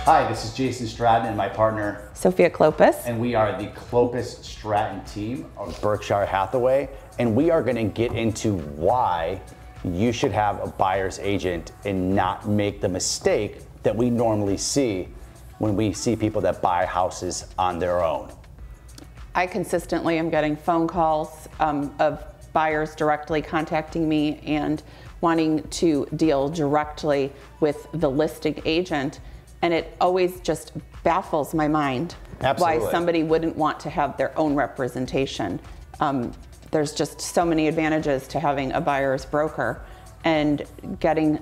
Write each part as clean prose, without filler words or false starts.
Hi, this is Jason Stratton and my partner Sophia and we are the Clopus Stratton team of Berkshire Hathaway, and we are going to get into why you should have a buyer's agent and not make the mistake that we normally see when we see people that buy houses on their own. I consistently am getting phone calls of buyers directly contacting me and wanting to deal directly with the listing agent. And it always just baffles my mind why somebody wouldn't want to have their own representation. There's just so many advantages to having a buyer's broker. And getting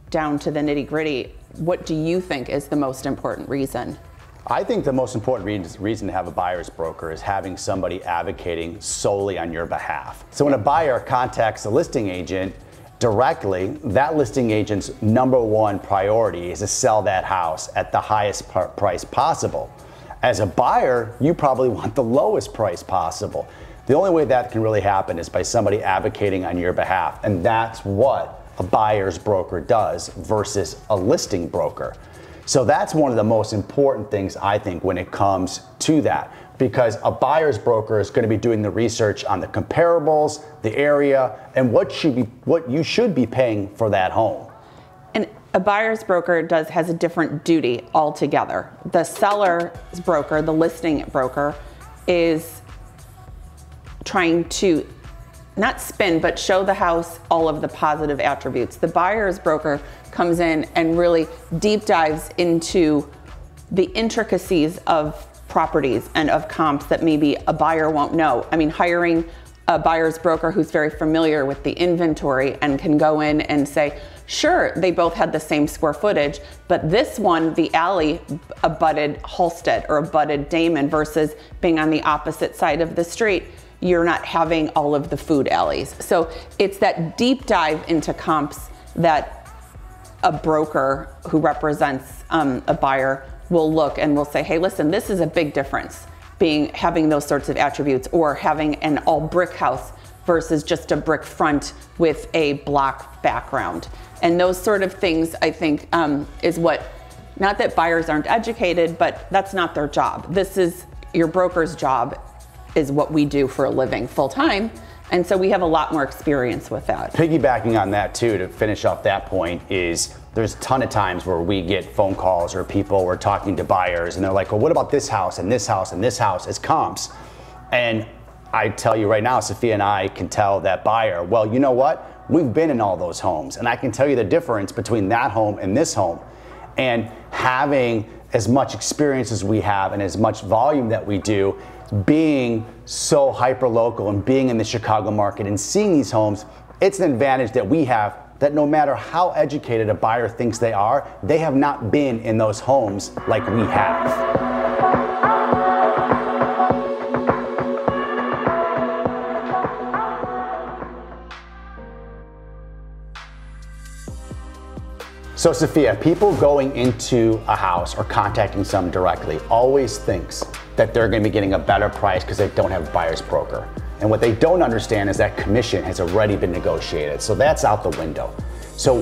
down to the nitty-gritty, what do you think is the most important reason? I think the most important reason to have a buyer's broker is having somebody advocating solely on your behalf. So when a buyer contacts a listing agent directly, that listing agent's #1 priority is to sell that house at the highest price possible. As a buyer, you probably want the lowest price possible. The only way that can really happen is by somebody advocating on your behalf, and that's what a buyer's broker does versus a listing broker. So that's one of the most important things, I think, when it comes to that, because a buyer's broker is going to be doing the research on the comparables, the area, and what you should be paying for that home. And a buyer's broker has a different duty altogether. The seller's broker, the listing broker, is trying to not spin, but show the house all of the positive attributes. The buyer's broker comes in and really deep dives into the intricacies of properties and of comps that maybe a buyer won't know. I mean, hiring a buyer's broker who's very familiar with the inventory and can go in and say, sure, they both had the same square footage, but this one, the alley, abutted Halsted or abutted Damon versus being on the opposite side of the street. You're not having all of the food alleys. So it's that deep dive into comps that a broker who represents a buyer will look and will say, hey, listen, this is a big difference having those sorts of attributes, or having an all brick house versus just a brick front with a block background. And those sort of things, I think, is what, not that buyers aren't educated, but that's not their job. This is your broker's job, is what we do for a living full time. And so we have a lot more experience with that. Piggybacking on that too, to finish off that point, is there's a ton of times where we get phone calls or people we're talking to buyers and they're like, well, what about this house and this house and this house as comps? And I tell you right now, Sophia and I can tell that buyer, well, you know what? We've been in all those homes and I can tell you the difference between that home and this home. And having as much experience as we have and as much volume that we do, being so hyper local and being in the Chicago market and seeing these homes, it's an advantage that we have, that no matter how educated a buyer thinks they are, they have not been in those homes like we have. So Sophia, people going into a house or contacting someone directly always thinks that they're going to be getting a better price because they don't have a buyer's broker. And what they don't understand is that commission has already been negotiated. So that's out the window. So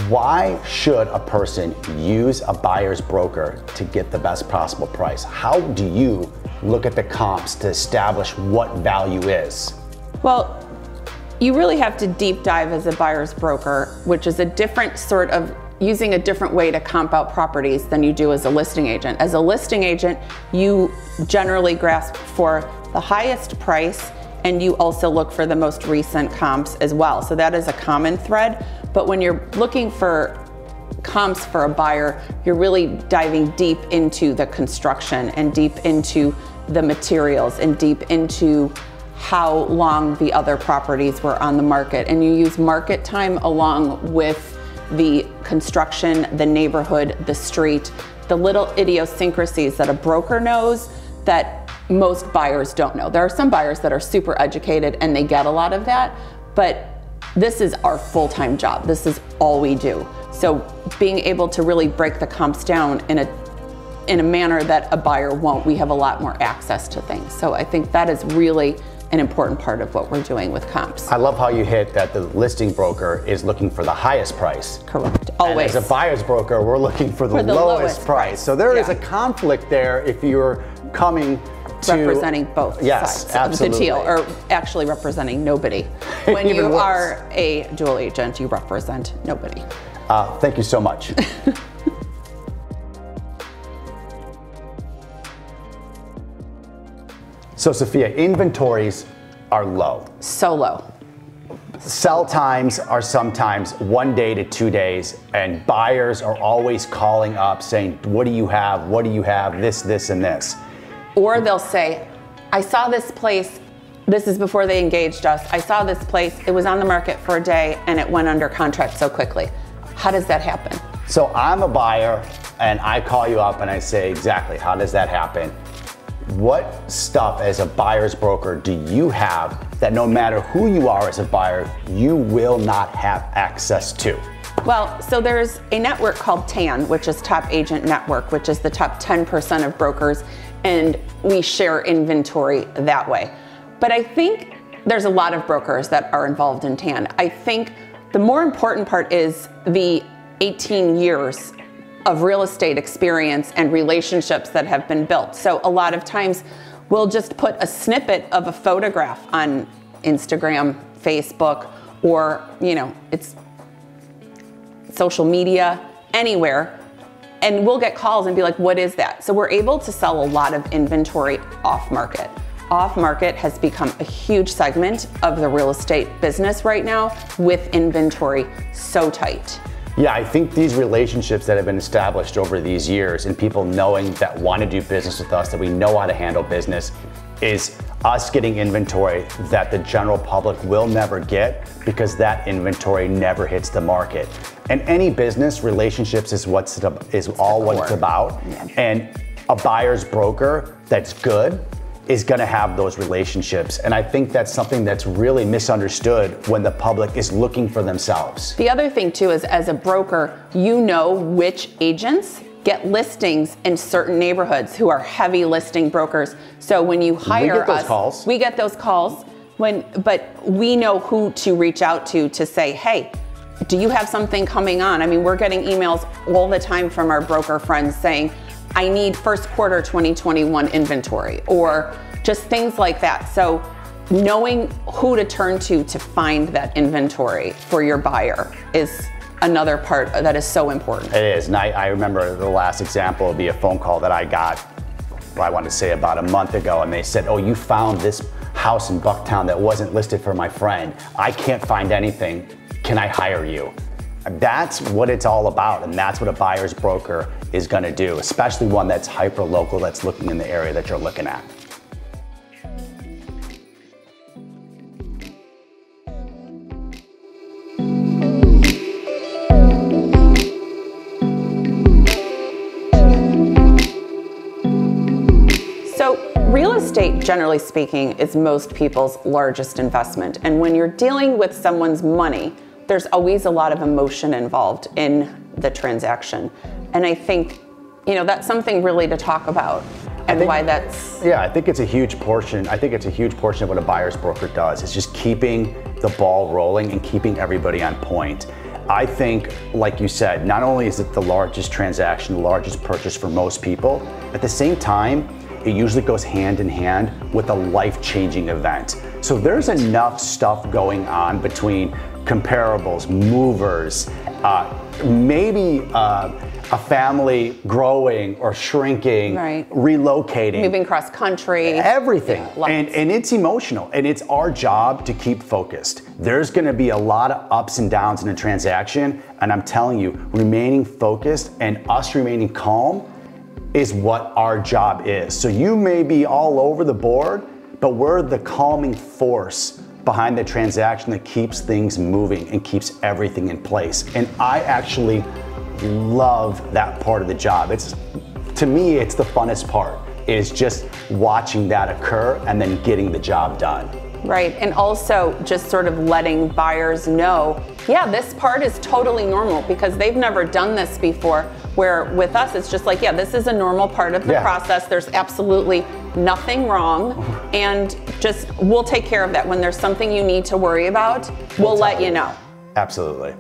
why should a person use a buyer's broker to get the best possible price? How do you look at the comps to establish what value is? Well, you really have to deep dive as a buyer's broker, which is a different sort of using a different way to comp out properties than you do as a listing agent. As a listing agent, you generally grasp for the highest price, and you also look for the most recent comps as well. So that is a common thread. But when you're looking for comps for a buyer, you're really diving deep into the construction and deep into the materials and deep into how long the other properties were on the market. And you use market time along with the construction, the neighborhood, the street, the little idiosyncrasies that a broker knows that most buyers don't know. There are some buyers that are super educated and they get a lot of that, but this is our full-time job. This is all we do. So being able to really break the comps down in a manner that a buyer won't, we have a lot more access to things. So I think that is really an important part of what we're doing with comps. I love how you hit that the listing broker is looking for the highest price. Correct, always. And as a buyer's broker, we're looking for the lowest price. So there is a conflict there if you're coming to representing both sides of the deal, or actually representing nobody. When you are a dual agent, you represent nobody. Thank you so much. So Sophia, inventories are low. So low. Sell times are sometimes 1 day to 2 days, and buyers are always calling up saying, what do you have? What do you have? This, and this. Or they'll say, I saw this place, this is before they engaged us, I saw this place, it was on the market for a day and it went under contract so quickly. How does that happen? So I'm a buyer and I call you up and I say, exactly, how does that happen? What stuff as a buyer's broker do you have that no matter who you are as a buyer, you will not have access to? Well, so there's a network called TAN, which is Top Agent Network, which is the top 10% of brokers, and we share inventory that way. But I think there's a lot of brokers that are involved in TAN. I think the more important part is the 18 years of real estate experience and relationships that have been built. So a lot of times we'll just put a snippet of a photograph on Instagram, Facebook, or it's social media, anywhere, and we'll get calls and be like, what is that? So we're able to sell a lot of inventory off market. Off market has become a huge segment of the real estate business right now, with inventory so tight. Yeah, I think these relationships that have been established over these years and people knowing that want to do business with us, that we know how to handle business, is us getting inventory that the general public will never get because that inventory never hits the market. And any business, relationships is all what it's about. Yeah. And a buyer's broker that's good is going to have those relationships. And I think that's something that's really misunderstood when the public is looking for themselves. The other thing too is, as a broker, you know which agents get listings in certain neighborhoods who are heavy listing brokers. So when you hire us, we get those calls, but we know who to reach out to say, hey, do you have something coming on? I mean, we're getting emails all the time from our broker friends saying, I need first quarter 2021 inventory, or just things like that. So knowing who to turn to find that inventory for your buyer is another part that is so important. It is, and I remember the last example would be a phone call that I got, I want to say about a month ago, and they said, oh, you found this house in Bucktown that wasn't listed for my friend. I can't find anything. Can I hire you? That's what it's all about, and that's what a buyer's broker is going to do, especially one that's hyper local, that's looking in the area that you're looking at. So real estate, generally speaking, is most people's largest investment, and when you're dealing with someone's money, there's always a lot of emotion involved in the transaction. And I think, that's something really to talk about, and why that's... Yeah, I think it's a huge portion. I think it's a huge portion of what a buyer's broker does. It's just keeping the ball rolling and keeping everybody on point. I think, like you said, not only is it the largest transaction, the largest purchase for most people, at the same time, it usually goes hand in hand with a life-changing event. So there's enough stuff going on between comparables, movers, maybe a family growing or shrinking, right, relocating, moving cross country, everything. And it's emotional, and it's our job to keep focused. There's gonna be a lot of ups and downs in a transaction, and I'm telling you, remaining focused and us remaining calm is what our job is. So you may be all over the board, but we're the calming force behind the transaction that keeps things moving and keeps everything in place. And I actually love that part of the job. To me, it's the funnest part, is just watching that occur and then getting the job done. Right, and also just sort of letting buyers know, yeah, this part is totally normal, because they've never done this before, where with us it's just like, yeah, this is a normal part of the process. There's absolutely nothing wrong, and just we'll take care of that. When there's something you need to worry about, we'll let you know. Absolutely.